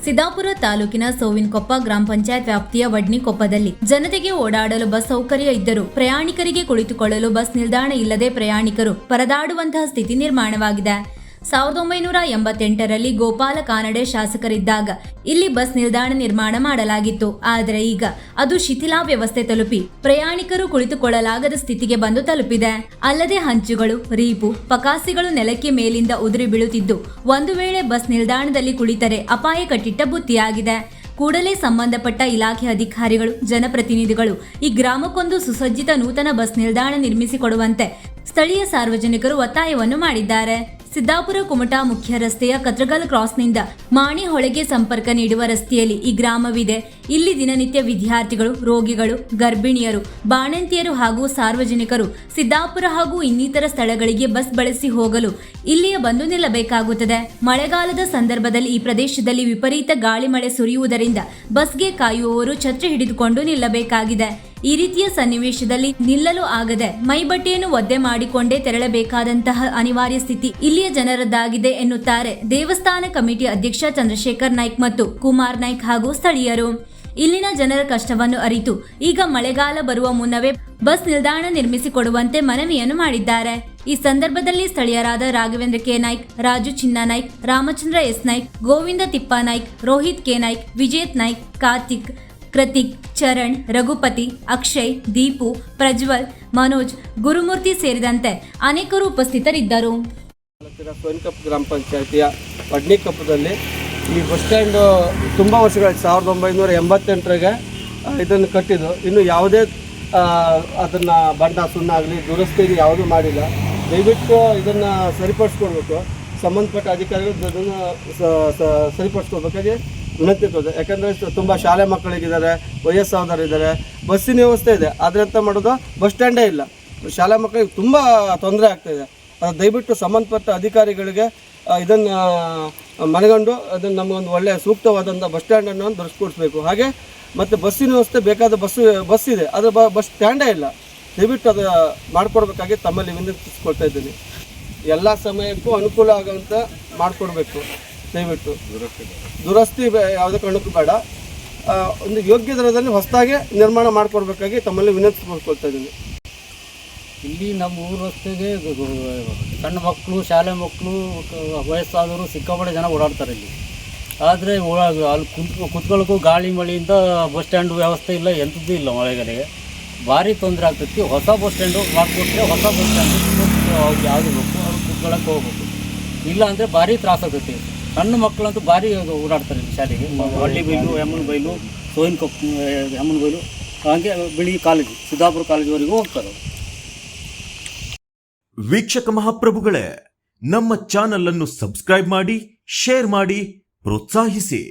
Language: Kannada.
ಸಿದ್ದಾಪುರ ತಾಲೂಕಿನ ಸೋವಿನಕೊಪ್ಪ ಗ್ರಾಮ ಪಂಚಾಯತ್ ವ್ಯಾಪ್ತಿಯ ವಡ್ನಿಕೊಪ್ಪದಲ್ಲಿ ಜನತೆಗೆ ಓಡಾಡಲು ಬಸ್ ಸೌಕರ್ಯ ಇದ್ದರೂ ಪ್ರಯಾಣಿಕರಿಗೆ ಕುಳಿತುಕೊಳ್ಳಲು ಬಸ್ ನಿಲ್ದಾಣ ಇಲ್ಲದೆ ಪ್ರಯಾಣಿಕರು ಪರದಾಡುವಂತಹ ಸ್ಥಿತಿ ನಿರ್ಮಾಣವಾಗಿದೆ. 1988ರಲ್ಲಿ ಗೋಪಾಲ ಕಾನಡೆ ಶಾಸಕರಿದ್ದಾಗ ಇಲ್ಲಿ ಬಸ್ ನಿಲ್ದಾಣ ನಿರ್ಮಾಣ ಮಾಡಲಾಗಿತ್ತು. ಆದರೆ ಈಗ ಅದು ಶಿಥಿಲಾವ್ಯವಸ್ಥೆ ತಲುಪಿ ಪ್ರಯಾಣಿಕರು ಕುಳಿತುಕೊಳ್ಳಲಾಗದ ಸ್ಥಿತಿಗೆ ಬಂದು ತಲುಪಿದೆ. ಅಲ್ಲದೆ ಹಂಚುಗಳು, ರೀಪು, ಪಕಾಸಿಗಳು ನೆಲಕ್ಕೆ ಮೇಲಿಂದ ಉದುರಿ ಬೀಳುತ್ತಿದ್ದು ಒಂದು ವೇಳೆ ಬಸ್ ನಿಲ್ದಾಣದಲ್ಲಿ ಕುಳಿತರೆ ಅಪಾಯ ಕಟ್ಟಿಟ್ಟ ಬುತ್ತಿಯಾಗಿದೆ. ಕೂಡಲೇ ಸಂಬಂಧಪಟ್ಟ ಇಲಾಖೆ ಅಧಿಕಾರಿಗಳು, ಜನಪ್ರತಿನಿಧಿಗಳು ಈ ಗ್ರಾಮಕ್ಕೊಂದು ಸುಸಜ್ಜಿತ ನೂತನ ಬಸ್ ನಿಲ್ದಾಣ ನಿರ್ಮಿಸಿಕೊಡುವಂತೆ ಸ್ಥಳೀಯ ಸಾರ್ವಜನಿಕರು ಒತ್ತಾಯವನ್ನು ಮಾಡಿದ್ದಾರೆ. ಸಿದ್ದಾಪುರ ಕುಮಟಾ ಮುಖ್ಯ ರಸ್ತೆಯ ಕತ್ರಗಲ್ ಕ್ರಾಸ್ನಿಂದ ಮಾಣಿಹೊಳೆಗೆ ಸಂಪರ್ಕ ನೀಡುವ ರಸ್ತೆಯಲ್ಲಿ ಈ ಗ್ರಾಮವಿದೆ. ಇಲ್ಲಿ ದಿನನಿತ್ಯ ವಿದ್ಯಾರ್ಥಿಗಳು, ರೋಗಿಗಳು, ಗರ್ಭಿಣಿಯರು, ಬಾಣಂತಿಯರು ಹಾಗೂ ಸಾರ್ವಜನಿಕರು ಸಿದ್ದಾಪುರ ಹಾಗೂ ಇನ್ನಿತರ ಸ್ಥಳಗಳಿಗೆ ಬಸ್ ಬಳಸಿ ಹೋಗಲು ಇಲ್ಲಿಯ ಬಂದು ನಿಲ್ಲಬೇಕಾಗುತ್ತದೆ. ಮಳೆಗಾಲದ ಸಂದರ್ಭದಲ್ಲಿ ಈ ಪ್ರದೇಶದಲ್ಲಿ ವಿಪರೀತ ಗಾಳಿ ಮಳೆ ಸುರಿಯುವುದರಿಂದ ಬಸ್ಗೆ ಕಾಯುವವರು ಛತ್ರಿ ಹಿಡಿದುಕೊಂಡು ನಿಲ್ಲಬೇಕಾಗಿದೆ. ಈ ರೀತಿಯ ಸನ್ನಿವೇಶದಲ್ಲಿ ನಿಲ್ಲಲು ಆಗದೆ ಮೈಬಟ್ಟೆಯನ್ನು ಒದ್ದೆ ಮಾಡಿಕೊಂಡೇ ತೆರಳಬೇಕಾದಂತಹ ಅನಿವಾರ್ಯ ಸ್ಥಿತಿ ಇಲ್ಲಿಯ ಜನರದ್ದಾಗಿದೆ ಎನ್ನುತ್ತಾರೆ ದೇವಸ್ಥಾನ ಕಮಿಟಿ ಅಧ್ಯಕ್ಷ ಚಂದ್ರಶೇಖರ್ ನಾಯ್ಕ್ ಮತ್ತು ಕುಮಾರ್ ನಾಯ್ಕ್ ಹಾಗೂ ಸ್ಥಳೀಯರು. ಇಲ್ಲಿನ ಜನರ ಕಷ್ಟವನ್ನು ಅರಿತು ಈಗ ಮಳೆಗಾಲ ಬರುವ ಮುನ್ನವೇ ಬಸ್ ನಿಲ್ದಾಣ ನಿರ್ಮಿಸಿಕೊಡುವಂತೆ ಮನವಿಯನ್ನು ಮಾಡಿದ್ದಾರೆ. ಈ ಸಂದರ್ಭದಲ್ಲಿ ಸ್ಥಳೀಯರಾದ ರಾಘವೇಂದ್ರ ಕೆ ನಾಯ್ಕ್, ರಾಜು ಚಿನ್ನ ನಾಯ್ಕ್, ರಾಮಚಂದ್ರ ಎಸ್ ನಾಯ್ಕ್, ಗೋವಿಂದ ತಿಪ್ಪ ನಾಯ್ಕ್, ರೋಹಿತ್ ಕೆ ನಾಯ್ಕ್, ವಿಜೇತ್ ನಾಯ್ಕ್, ಕಾರ್ತಿಕ್, ಕೃತಿಕ್, ಚರಣ್, ರಘುಪತಿ, ಅಕ್ಷಯ್, ದೀಪು, ಪ್ರಜ್ವಲ್, ಮನೋಜ್, ಗುರುಮೂರ್ತಿ ಸೇರಿದಂತೆ ಅನೇಕರು ಉಪಸ್ಥಿತರಿದ್ದರು. ಸೋವಿನಕೊಪ್ಪ ಗ್ರಾಮ ಪಂಚಾಯತಿಯ ವಡ್ನಿಕೊಪ್ಪದಲ್ಲಿ ಈ ಬಸ್ ಸ್ಟ್ಯಾಂಡ್ ತುಂಬ ವರ್ಷಗಳು 1988ರಾಗೆ ಇದನ್ನು ಕಟ್ಟಿದ್ದು. ಇನ್ನು ಯಾವುದೇ ಅದನ್ನು ಬಣ್ಣ ಸುಣ್ಣ ಆಗಲಿ ದುರಸ್ತಿ ಯಾವುದೂ ಮಾಡಿಲ್ಲ. ದಯವಿಟ್ಟು ಇದನ್ನು ಸರಿಪಡಿಸ್ಕೊಡ್ಬೇಕು. ಸಂಬಂಧಪಟ್ಟ ಅಧಿಕಾರಿಗಳು ಅದನ್ನು ಸರಿಪಡಿಸ್ಕೊಡ್ಬೇಕಾಗಿ ವಿನಂತಿ ತೋದೆ. ಯಾಕಂದರೆ ತುಂಬ ಶಾಲೆ ಮಕ್ಕಳಿಗಿದ್ದಾರೆ, ವಯಸ್ಸಾದವರಿದ್ದಾರೆ, ಬಸ್ಸಿನ ವ್ಯವಸ್ಥೆ ಇದೆ, ಆದರೆ ಅಂತ ಮಾಡೋದು ಬಸ್ ಸ್ಟ್ಯಾಂಡೇ ಇಲ್ಲ. ಶಾಲಾ ಮಕ್ಕಳಿಗೆ ತುಂಬ ತೊಂದರೆ ಆಗ್ತಾಯಿದೆ. ದಯವಿಟ್ಟು ಸಂಬಂಧಪಟ್ಟ ಅಧಿಕಾರಿಗಳಿಗೆ ಇದನ್ನು ಮನಗಂಡು ಅದನ್ನು ನಮಗೊಂದು ಒಳ್ಳೆಯ ಸೂಕ್ತವಾದಂಥ ಬಸ್ ಸ್ಟ್ಯಾಂಡನ್ನು ದೊರಕಿಸ್ಕೊಡ್ಬೇಕು. ಹಾಗೆ ಮತ್ತು ಬಸ್ಸಿನ ವ್ಯವಸ್ಥೆ ಬೇಕಾದ ಬಸ್ ಇದೆ, ಆದರೆ ಬಸ್ ಸ್ಟ್ಯಾಂಡೇ ಇಲ್ಲ. ದಯವಿಟ್ಟು ಅದು ಮಾಡಿಕೊಡ್ಬೇಕಾಗಿ ತಮ್ಮಲ್ಲಿ ವಿನಂತಿಸ್ಕೊಳ್ತಾ ಇದ್ದೀನಿ. ಎಲ್ಲ ಸಮಯಕ್ಕೂ ಅನುಕೂಲ ಆಗೋಂಥ ಮಾಡಿಕೊಡ್ಬೇಕು. ದಯವಿಟ್ಟು ದುರಸ್ತಿ ಯಾವುದೇ ಕಾರಣಕ್ಕೂ ಬೇಡ. ಒಂದು ಯೋಗ್ಯ ದರದಲ್ಲಿ ಹೊಸದಾಗಿ ನಿರ್ಮಾಣ ಮಾಡಿಕೊಡ್ಬೇಕಾಗಿ ತಮ್ಮಲ್ಲಿ ವಿನಂತಿಸ್ಕೊಳ್ತಾ ಇದ್ದೀನಿ. ಇಲ್ಲಿ ನಮ್ಮ ಊರ ರಸ್ತೆಗೆ ಸಣ್ಣ ಮಕ್ಕಳು, ಶಾಲೆ ಮಕ್ಕಳು, ವಯಸ್ಸಾದವರು ಸಿಕ್ಕಾಪಟ್ಟೆ ಜನ ಓಡಾಡ್ತಾರೆ ಇಲ್ಲಿ. ಆದರೆ ಅಲ್ಲಿ ಕುತ್ಕೊಳ್ಳೋಕ್ಕೂ ಗಾಳಿ ಮಳೆಯಿಂದ ಬಸ್ ಸ್ಟ್ಯಾಂಡ್ ವ್ಯವಸ್ಥೆ ಇಲ್ಲ, ಎಂಥದ್ದು ಇಲ್ಲ. ಮಳೆಗಾಲಿಗೆ ಭಾರಿ ತೊಂದರೆ ಆಗ್ತೈತಿ. ಹೊಸ ಬಸ್ ಸ್ಟ್ಯಾಂಡು ಮಾಡಿಕೊಟ್ರೆ ಹೊಸ ಬಸ್ ಸ್ಟ್ಯಾಂಡು ಯಾವುದು ಬೇಕು ಅವ್ರು ಕುತ್ಕೊಳ್ಳೋಕೆ ಹೋಗ್ಬೇಕು. ಇಲ್ಲ ಅಂದರೆ ಭಾರಿ ತ್ರಾಸ ಆಗ್ತೈತಿ. ಸಣ್ಣ ಮಕ್ಕಳಂತೂ ಭಾರಿ ಓಡಾಡ್ತಾರೆ ಇಲ್ಲಿ ಶಾಲೆಗೆ. ಹಳ್ಳಿಬೈಲು, ಹೆಮ್ಮನಬೈಲು, ಸೋವಿನಕೊಪ್ಪ, ಹೆಮ್ಮನಬೈಲು, ಹಾಗೆ ಬಿಳಿ ಕಾಲೇಜು, ಸಿದ್ದಾಪುರ ಕಾಲೇಜುವರೆಗೂ ಹೋಗ್ತಾರೆ. ವೀಕ್ಷಕ ಮಹಾಪ್ರಭುಗಳೇ, ನಮ್ಮ ಚಾನಲ್ ಅನ್ನು ಸಬ್ಸ್ಕ್ರೈಬ್ ಮಾಡಿ, ಶೇರ್ ಮಾಡಿ, ಪ್ರೋತ್ಸಾಹಿಸಿ.